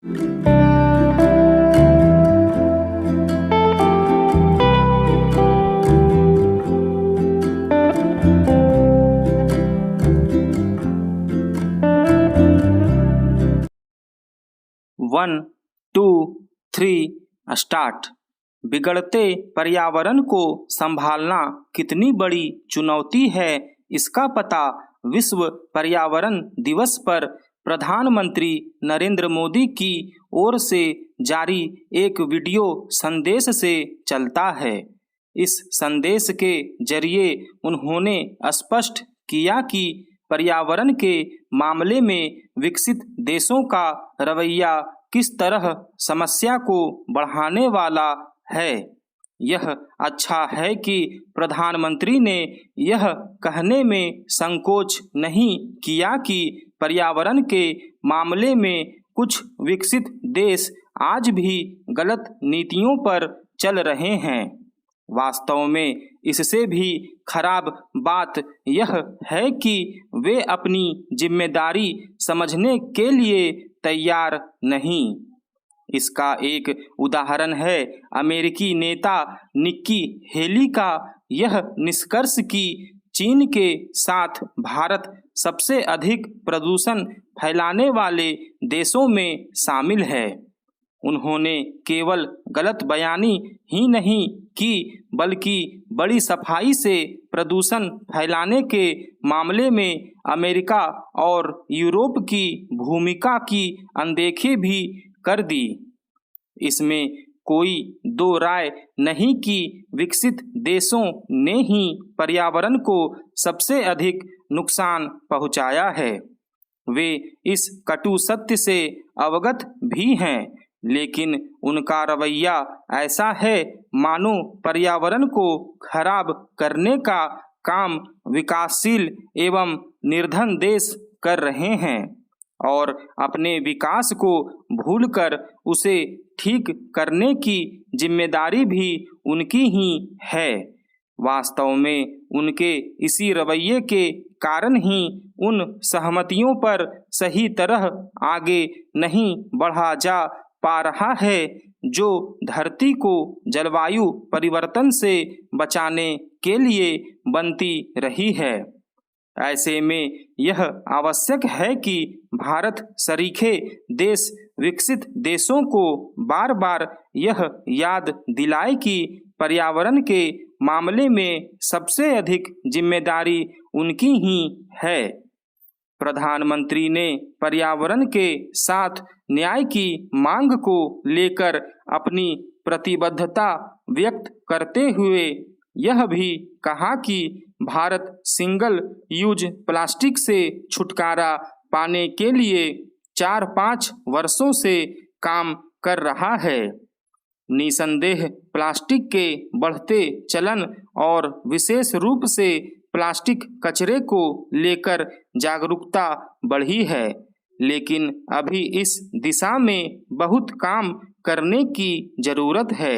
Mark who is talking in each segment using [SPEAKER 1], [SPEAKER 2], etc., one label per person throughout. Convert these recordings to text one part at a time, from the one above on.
[SPEAKER 1] 1, 2, 3 start. बिगड़ते पर्यावरण को संभालना कितनी बड़ी चुनौती है, इसका पता विश्व पर्यावरण दिवस पर प्रधानमंत्री नरेंद्र मोदी की ओर से जारी एक वीडियो संदेश से चलता है। इस संदेश के जरिए उन्होंने स्पष्ट किया कि पर्यावरण के मामले में विकसित देशों का रवैया किस तरह समस्या को बढ़ाने वाला है। यह अच्छा है कि प्रधानमंत्री ने यह कहने में संकोच नहीं किया कि पर्यावरण के मामले में कुछ विकसित देश आज भी गलत नीतियों पर चल रहे हैं। वास्तव में इससे भी खराब बात यह है कि वे अपनी जिम्मेदारी समझने के लिए तैयार नहीं। इसका एक उदाहरण है अमेरिकी नेता निक्की हेली का यह निष्कर्ष कि चीन के साथ भारत सबसे अधिक प्रदूषण फैलाने वाले देशों में शामिल है। उन्होंने केवल गलत बयानी ही नहीं की बल्कि बड़ी सफाई से प्रदूषण फैलाने के मामले में अमेरिका और यूरोप की भूमिका की अनदेखी भी कर दी। इसमें कोई दो राय नहीं कि विकसित देशों ने ही पर्यावरण को सबसे अधिक नुकसान पहुंचाया है। वे इस कटु सत्य से अवगत भी हैं, लेकिन उनका रवैया ऐसा है मानो पर्यावरण को खराब करने का काम विकासशील एवं निर्धन देश कर रहे हैं और अपने विकास को भूलकर उसे ठीक करने की जिम्मेदारी भी उनकी ही है। वास्तव में उनके इसी रवैये के कारण ही उन सहमतियों पर सही तरह आगे नहीं बढ़ा जा पा रहा है जो धरती को जलवायु परिवर्तन से बचाने के लिए बनती रही है। ऐसे में यह आवश्यक है कि भारत सरीखे देश विकसित देशों को बार बार यह याद दिलाए कि पर्यावरण के मामले में सबसे अधिक जिम्मेदारी उनकी ही है। प्रधानमंत्री ने पर्यावरण के साथ न्याय की मांग को लेकर अपनी प्रतिबद्धता व्यक्त करते हुए यह भी कहा कि भारत सिंगल यूज प्लास्टिक से छुटकारा पाने के लिए 4-5 वर्षों से काम कर रहा है। निसंदेह प्लास्टिक के बढ़ते चलन और विशेष रूप से प्लास्टिक कचरे को लेकर जागरूकता बढ़ी है, लेकिन अभी इस दिशा में बहुत काम करने की जरूरत है।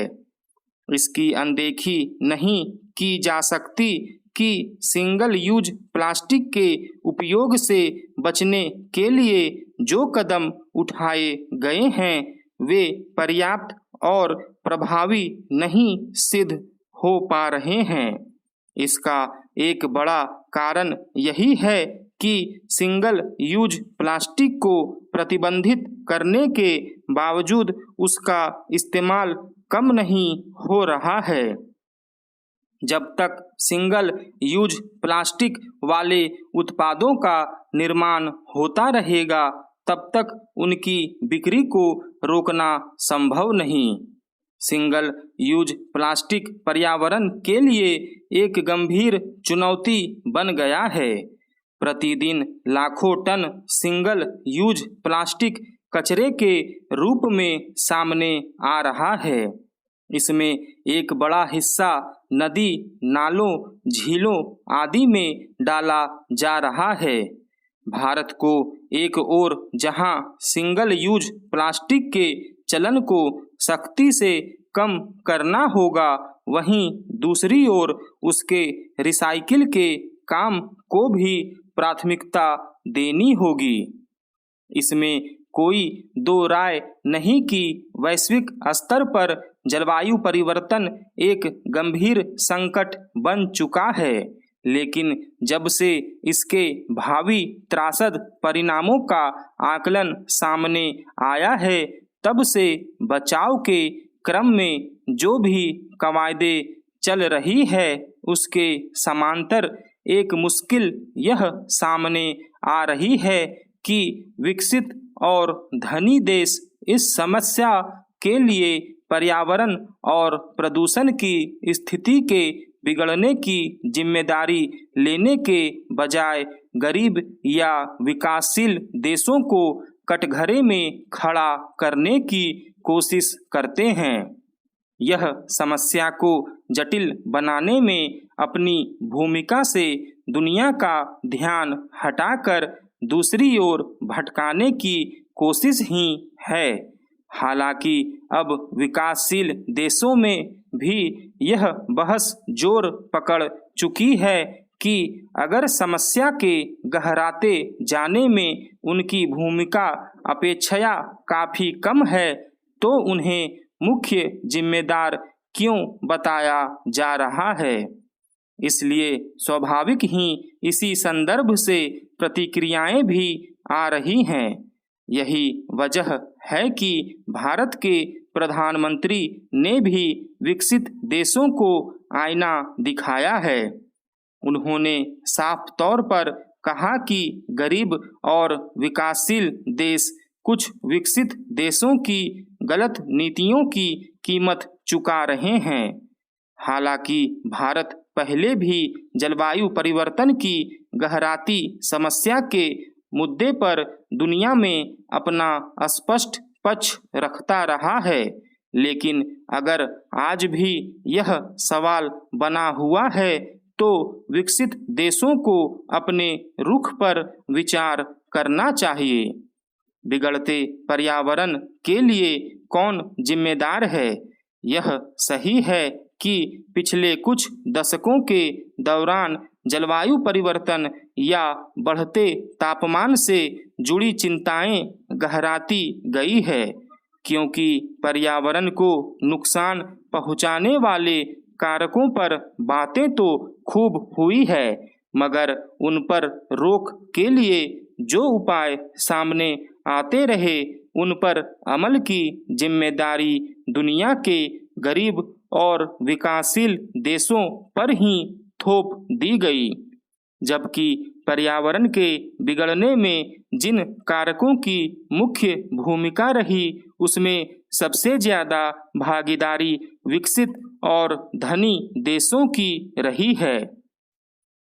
[SPEAKER 1] इसकी अनदेखी नहीं की जा सकती कि सिंगल यूज प्लास्टिक के उपयोग से बचने के लिए जो कदम उठाए गए हैं वे पर्याप्त और प्रभावी नहीं सिद्ध हो पा रहे हैं। इसका एक बड़ा कारण यही है कि सिंगल यूज प्लास्टिक को प्रतिबंधित करने के बावजूद उसका इस्तेमाल कम नहीं हो रहा है। जब तक सिंगल यूज प्लास्टिक वाले उत्पादों का निर्माण होता रहेगा तब तक उनकी बिक्री को रोकना संभव नहीं। सिंगल यूज प्लास्टिक पर्यावरण के लिए एक गंभीर चुनौती बन गया है। प्रतिदिन लाखों टन सिंगल यूज प्लास्टिक कचरे के रूप में सामने आ रहा है। इसमें एक बड़ा हिस्सा नदी, नालों, झीलों आदि में डाला जा रहा है। भारत को एक ओर जहां सिंगल यूज प्लास्टिक के चलन को सख्ती से कम करना होगा, वहीं दूसरी ओर उसके रिसाइकिल के काम को भी प्राथमिकता देनी होगी। इसमें कोई दो राय नहीं कि वैश्विक स्तर पर जलवायु परिवर्तन एक गंभीर संकट बन चुका है, लेकिन जब से इसके भावी त्रासद परिणामों का आकलन सामने आया है, तब से बचाव के क्रम में जो भी कवायदें चल रही है, उसके समांतर एक मुश्किल यह सामने आ रही है कि विकसित और धनी देश इस समस्या के लिए पर्यावरण और प्रदूषण की स्थिति के बिगड़ने की जिम्मेदारी लेने के बजाय गरीब या विकासशील देशों को कटघरे में खड़ा करने की कोशिश करते हैं। यह समस्या को जटिल बनाने में अपनी भूमिका से दुनिया का ध्यान हटाकर दूसरी ओर भटकाने की कोशिश ही है। हालांकि अब विकासशील देशों में भी यह बहस जोर पकड़ चुकी है कि अगर समस्या के गहराते जाने में उनकी भूमिका अपेक्षया काफ़ी कम है, तो उन्हें मुख्य जिम्मेदार क्यों बताया जा रहा है। इसलिए स्वाभाविक ही इसी संदर्भ से प्रतिक्रियाएं भी आ रही हैं। यही वजह है कि भारत के प्रधानमंत्री ने भी विकसित देशों को आईना दिखाया है। उन्होंने साफ तौर पर कहा कि गरीब और विकासशील देश कुछ विकसित देशों की गलत नीतियों की कीमत चुका रहे हैं। हालांकि भारत पहले भी जलवायु परिवर्तन की गहराती समस्या के मुद्दे पर दुनिया में अपना स्पष्ट पक्ष रखता रहा है, लेकिन अगर आज भी यह सवाल बना हुआ है, तो विकसित देशों को अपने रुख पर विचार करना चाहिए। बिगड़ते पर्यावरण के लिए कौन जिम्मेदार है? यह सही है कि पिछले कुछ दशकों के दौरान जलवायु परिवर्तन या बढ़ते तापमान से जुड़ी चिंताएं गहराती गई है, क्योंकि पर्यावरण को नुकसान पहुंचाने वाले कारकों पर बातें तो खूब हुई है, मगर उन पर रोक के लिए जो उपाय सामने आते रहे, उन पर अमल की जिम्मेदारी दुनिया के गरीब और विकासशील देशों पर ही थोप दी गई। जबकि पर्यावरण के बिगड़ने में जिन कारकों की मुख्य भूमिका रही, उसमें सबसे ज़्यादा भागीदारी विकसित और धनी देशों की रही है।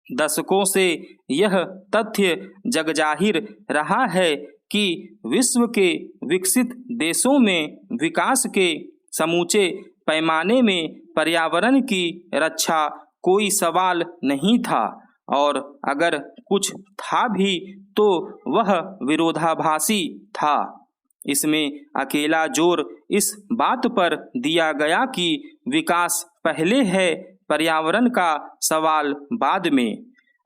[SPEAKER 1] दशकों से यह तथ्य जगजाहिर रहा है कि विश्व के विकसित देशों में विकास के समूचे पैमाने में पर्यावरण की रक्षा कोई सवाल नहीं था, और अगर कुछ था भी तो वह विरोधाभासी था। इसमें अकेला जोर इस बात पर दिया गया कि विकास पहले है, पर्यावरण का सवाल बाद में।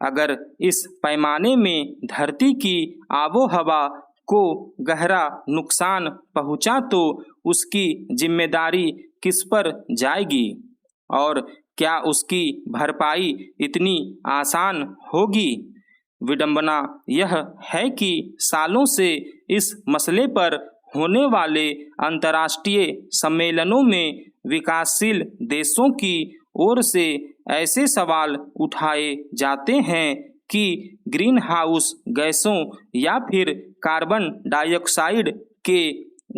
[SPEAKER 1] अगर इस पैमाने में धरती की आबो हवा को गहरा नुकसान पहुंचा, तो उसकी जिम्मेदारी किस पर जाएगी, और क्या उसकी भरपाई इतनी आसान होगी? विडंबना यह है कि सालों से इस मसले पर होने वाले अंतर्राष्ट्रीय सम्मेलनों में विकासशील देशों की ओर से ऐसे सवाल उठाए जाते हैं कि ग्रीन हाउस गैसों या फिर कार्बन डाइऑक्साइड के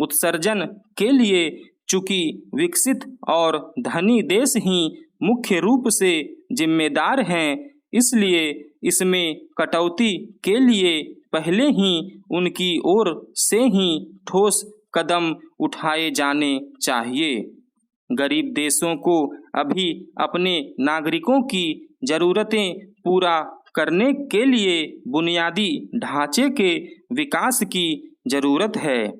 [SPEAKER 1] उत्सर्जन के लिए चूंकि विकसित और धनी देश ही मुख्य रूप से जिम्मेदार हैं, इसलिए इसमें कटौती के लिए पहले ही उनकी ओर से ही ठोस कदम उठाए जाने चाहिए। गरीब देशों को अभी अपने नागरिकों की ज़रूरतें पूरा करने के लिए बुनियादी ढांचे के विकास की ज़रूरत है,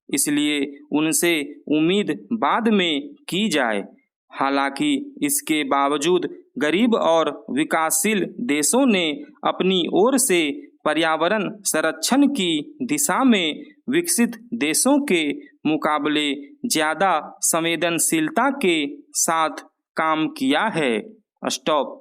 [SPEAKER 1] इसलिए उनसे उम्मीद बाद में की जाए। हालांकि इसके बावजूद गरीब और विकासशील देशों ने अपनी ओर से पर्यावरण संरक्षण की दिशा में विकसित देशों के मुकाबले ज़्यादा संवेदनशीलता के साथ काम किया है। स्टॉप।